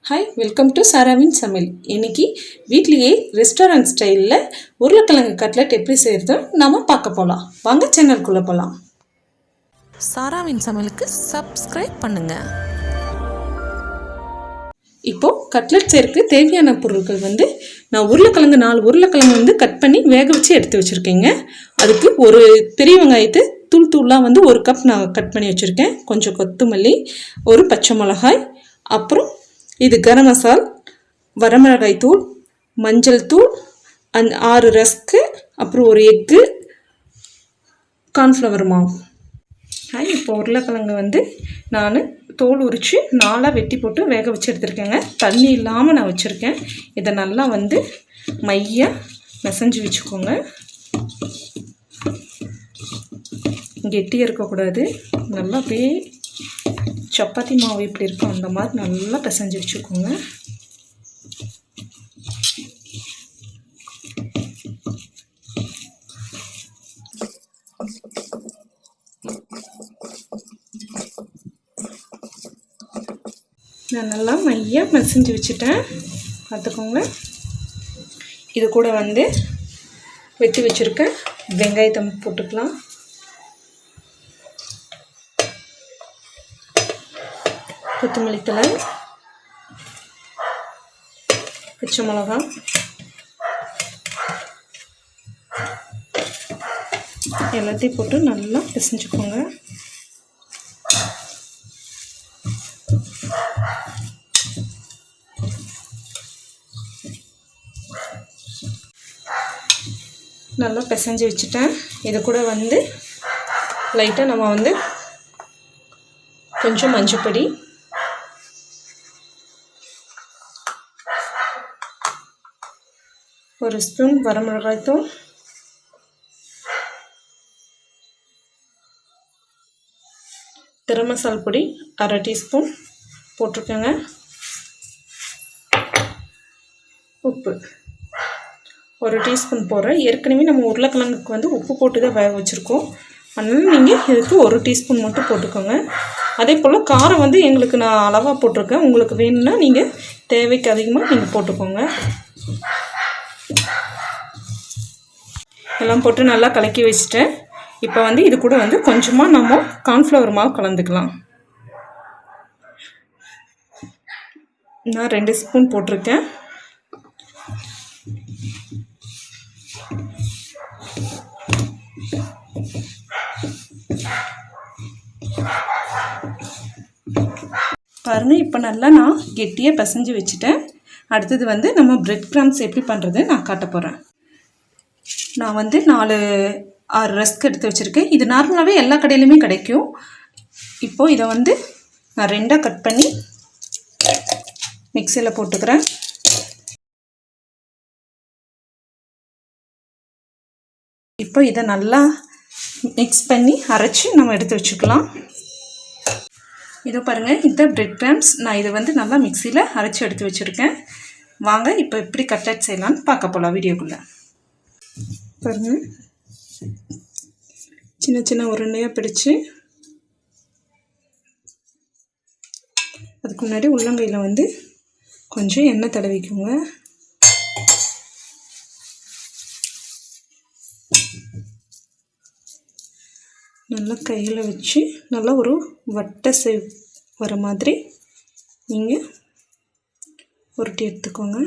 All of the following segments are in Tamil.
ஹாய், வெல்கம் டு சாராவின் சமையல். இன்றைக்கி வீட்லேயே ரெஸ்டாரண்ட் ஸ்டைலில் உருளைக்கிழங்கு கட்லெட் எப்படி செய்கிறது நாம் பார்க்க போகலாம். வாங்க சேனலுக்குள்ளே போகலாம். சாராவின் சமையலுக்கு சப்ஸ்கிரைப் பண்ணுங்கள். இப்போது கட்லெட் செய்கிறதுக்கு தேவையான பொருட்கள் நான் உருளைக்கிழங்கு 4 உருளைக்கிழங்கு கட் பண்ணி வேக வச்சு எடுத்து வச்சுருக்கேங்க. அதுக்கு ஒரு பெரிய வெங்காயத்தை தூளாக 1 கப் நான் கட் பண்ணி வச்சுருக்கேன். கொஞ்சம் கொத்தமல்லி, ஒரு பச்சை மிளகாய், அப்புறம் இது கரம் மசால், வரமிளகாய் தூள், மஞ்சள் தூள், 6 ரஸ்க்கு, அப்புறம் ஒரு எக்கு, கார்ன்ஃப்ளவர் மாவு. இப்போ உருளைக்கிழங்கு நான் தோல் உரித்து 4 வெட்டி போட்டு வேக வச்சு எடுத்துருக்கேங்க. தண்ணி இல்லாமல் நான் வச்சுருக்கேன். இதை நல்லா மையாக பிசைஞ்சு வச்சுக்கோங்க. கெட்டியாக இருக்கக்கூடாது. நல்லா அப்படியே சப்பாத்தி மாவு எப்படி இருக்கும் அந்த மாதிரி நல்லா பிசைஞ்சு வச்சுக்கோங்க. நான் நல்லா மையாக பிசைஞ்சு வச்சுட்டேன். பார்த்துக்கோங்க. இது கூட வெட்டி வச்சுருக்க வெங்காயத்தை போட்டுக்கலாம். கொத்தமல்லி தழை, பச்சை மிளகா, எல்லாத்தையும் போட்டு நல்லா பிசைஞ்சுக்கோங்க. நல்லா பிசைஞ்சு வச்சுட்டேன். இது கூட லைட்டாக நம்ம கொஞ்சம் மஞ்சப்பொடி, ஒரு ஸ்பூன் வரமிளகாய் தூள், கரம் மசால் பொடி 1/2 டீஸ்பூன் போட்டிருக்கேங்க. உப்பு 1 டீஸ்பூன் போடுறேன். ஏற்கனவே நம்ம உருளைக்கிழங்குக்கு உப்பு போட்டு தான் வேக வச்சுருக்கோம். அதனால் நீங்கள் இதுக்கு 1 டீஸ்பூன் மட்டும் போட்டுக்கோங்க. அதே போல் காரம் எங்களுக்கு நான் அளவாக போட்டிருக்கேன். உங்களுக்கு வேணும்னா நீங்கள் தேவைக்கு அதிகமாக நீங்கள் போட்டுக்கோங்க. எல்லாம் போட்டு நல்லா கலக்கி வச்சுட்டேன். இப்போ இது கூட கொஞ்சமாக நம்ம கார்ன்ஃப்ளவர் மாவு கலந்துக்கலாம். நான் 2 ஸ்பூன் போட்டிருக்கேன். பாருங்கள், இப்போ நல்லா நான் கெட்டியாக பிசைஞ்சு வச்சுட்டேன். அடுத்தது நம்ம பிரெட் கிராம்ஸ் எப்படி பண்ணுறது நான் காட்ட போகிறேன். நான் 4-6 ரஸ்க் எடுத்து வச்சுருக்கேன். இது நார்மலாகவே எல்லா கடையிலுமே கிடைக்கும். இப்போது இதை நான் 2ஆக கட் பண்ணி மிக்சியில் போட்டுக்கிறேன். இப்போ இதை நல்லா மிக்ஸ் பண்ணி அரைச்சி நம்ம எடுத்து வச்சுக்கலாம். இதோ பாருங்கள், இந்த பிரெட் கிராம்ஸ் நான் இதை நல்லா மிக்சியில் அரைச்சி எடுத்து வச்சுருக்கேன். வாங்க இப்போ எப்படி கட்லெட் செய்யலான்னு பார்க்க போகலாம் வீடியோக்குள்ளே. பாருங்கள், சின்ன சின்ன உருண்டையாக பிடிச்சி அதுக்கு முன்னாடி உள்ளங்கையில் கொஞ்சம் எண்ணெய் தடவிக்குங்க. நல்லா கையில் வச்சு நல்லா ஒரு வட்டை வர மாதிரி நீங்கள் உருட்டி எடுத்துக்கோங்க.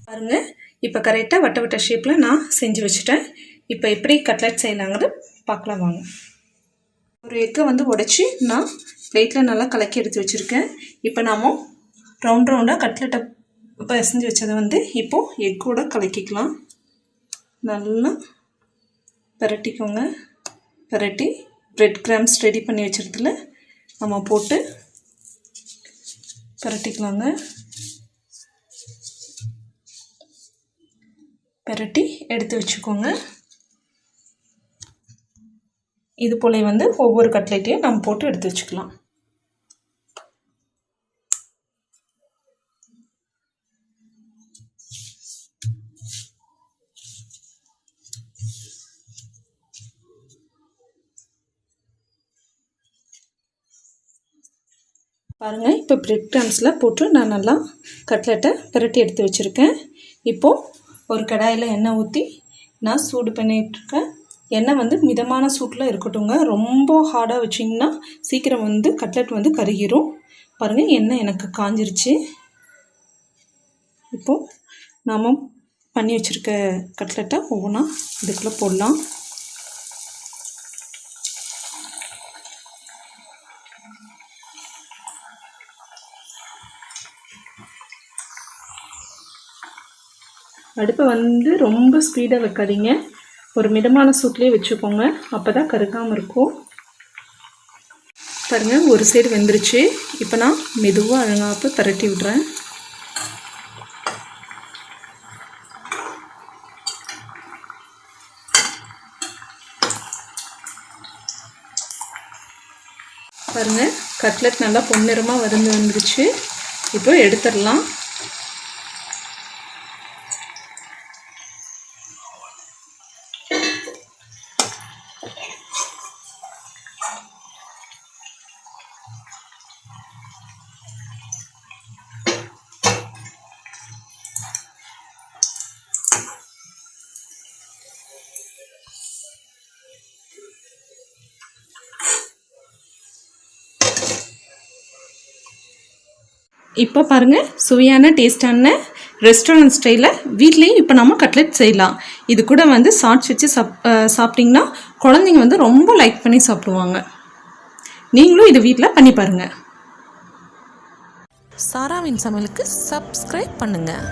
பாருங்கள், இப்போ கரெக்டாக வட்ட வட்ட ஷேப்பில் நான் செஞ்சு வச்சுட்டேன். இப்போ எப்படி கட்லெட் செய்யலாங்கிறது பார்க்கலாம் வாங்க. ஒரு எக்கை உடைச்சி நான் பிளேட்டில் நல்லா கலக்கி எடுத்து வச்சுருக்கேன். இப்போ நாம் ரவுண்டாக கட்லெட்டை பிசைஞ்சு வச்சதை இப்போது எக்கோட கலக்கிக்கலாம். நல்லா பிரட்டிக்கோங்க. பிரட்டி பிரெட் கிராம்ஸ் ரெடி பண்ணி வச்சுருத்துல நம்ம போட்டு பிரட்டிக்கலாங்க. பிரட்டி எடுத்து வச்சுக்கோங்க. இது போல வந்து ஒவ்வொரு கட்லெட்டையும் நம்ம போட்டு எடுத்து வச்சுக்கலாம். பாருங்கள், இப்போ பிரெட் கிராம்ஸில் போட்டு நான் நல்லா கட்லெட்டை பிரட்டி எடுத்து வச்சுருக்கேன். இப்போது ஒரு கடாயில் எண்ணெய் ஊற்றி நான் சூடு பண்ணிகிட்ருக்கேன். எண்ணெய் வந்து மிதமான சூட்டில் இருக்கட்டுங்க. ரொம்ப ஹார்டாக வச்சிங்கன்னா சீக்கிரம் வந்து கட்லெட் வந்து கருகிரும். பாருங்கள், எண்ணெய் எனக்கு காஞ்சிருச்சு. இப்போது நாம் பண்ணி வச்சுருக்க கட்லெட்டை ஒவ்வொன்றா இதுக்குள்ளே போடலாம். அடுப்பை வந்து ரொம்ப ஸ்பீடாக வைக்காதீங்க. ஒரு மிதமான சூட்லேயே வச்சுக்கோங்க. அப்போ தான் கருகாமல் இருக்கும். பாருங்கள், ஒரு சைடு வெந்துருச்சு. இப்போ நான் மெதுவாக அழகாக பரட்டி விட்றேன். பாருங்கள், கட்லெட் நல்லா பொன்னிறமாக வந்துருச்சு. இப்போ எடுத்துடலாம். இப்போ பாருங்கள், சுவையான டேஸ்டான ரெஸ்டாரண்ட் ஸ்டைலில் வீட்லேயும் இப்போ நம்ம கட்லெட் செய்யலாம். இது கூட வந்து சாட்ஸ் வச்சு சாப்பிட்டிங்கன்னா குழந்தைங்க வந்து ரொம்ப லைக் பண்ணி சாப்பிடுவாங்க. நீங்களும் இது வீட்டில் பண்ணி பாருங்கள். சாராவின் சமையலுக்கு சப்ஸ்கிரைப் பண்ணுங்கள்.